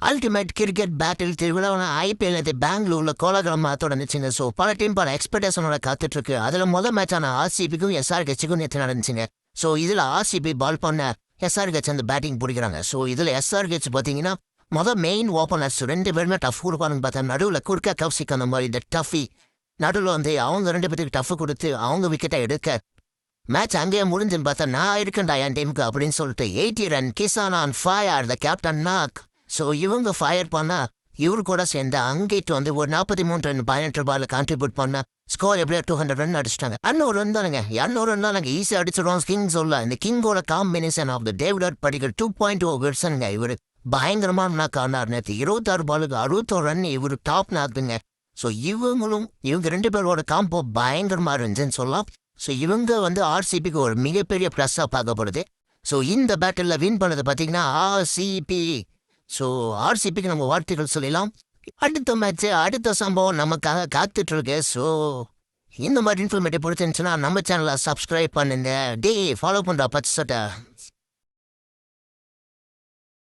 Ultimate cricket battle திருவிழாவான IPL இது பெங்களூர்ல கோலாகலமா தொடர்ந்துச்சுங்க. So பல டீம் பல எக்ஸ்பெக்டேஷனோட காத்துட்டு இருக்கு. அதுல முதல் மேட்சான ஆர்சிபிக்கும் எஸ்ஆர்ஹெச்சுக்கும் நேற்று நடந்துச்சுங்க. ஸோ இதுல ஆர்சிபி பால் பண்ண எஸ்ஆர்ஹெச் அந்த பேட்டிங் பிடிக்கிறாங்க. ஸோ இதுல எஸ்ஆர்ஹெச் பார்த்தீங்கன்னா மெயின் ஓப்பனர்ஸ் 2 பேருமே டஃப் கொடுப்பாருன்னு பார்த்தா நடுவில் குறுக்க கௌசிக் அந்த மாதிரி இந்த டஃபி நடுவில் அவங்க 2 பேருக்கு டஃப் கொடுத்து அவங்க விக்கெட்டை எடுக்க மேட்ச் அங்கேயே முடிஞ்சுன்னு பார்த்தா நான் இருக்கேன்டா என் டீமுக்கு அப்படின்னு சொல்லிட்டு 80 run Kisan on fire the captain knock. So இவங்க ஃபயர் பண்ணா இவரு கூட சேர்ந்து அங்கிட்டு ஒரு 43 ரன் 18 பால் கான்ட்ரிபியூட் பண்ண ஸ்கோர் எப்படியா 200 ரன் அடிச்சிட்டாங்க. 200 ரன் தானுங்க. 200 ரன் தான் ஈஸியாக அடிச்சிடுவோம். கிங் சொல்ல இந்த கிங்கோட காம்பினேஷன் ஆஃப் த டேவிட் படிக்கிற 2.0 விர்சனுங்க. இவரு பயங்கரமான நாக் ஆனார். நேற்று 26 பாலுக்கு 61 ரன் இவரு டாப் நாக்குங்க. ஸோ இவங்க 2 பேரோட காம்போ பயங்கரமா இருந்துச்சுன்னு சொல்லலாம். ஸோ இவங்க ஆர்சிபிக்கு ஒரு மிகப்பெரிய ப்ளஸ்ஸாக பார்க்கப்படுது. ஸோ இந்த பேட்டில் வின் பண்ணது பார்த்தீங்கன்னா ஆர்சிபி. ஸோ ஆர்சிபிக்கு நம்ம வாழ்த்துக்கள் சொல்லலாம். அடுத்த மேட்ச்சு அடுத்த சம்பவம் நமக்காக காத்துட்டு இருக்கு. ஸோ இந்த மாதிரி இன்ஃபர்மேட்டிவ் பிடிச்சிருந்துச்சுன்னா நம்ம சேனலை சப்ஸ்கிரைப் பண்ணுங்க. ஃபாலோ பண்ணுற 10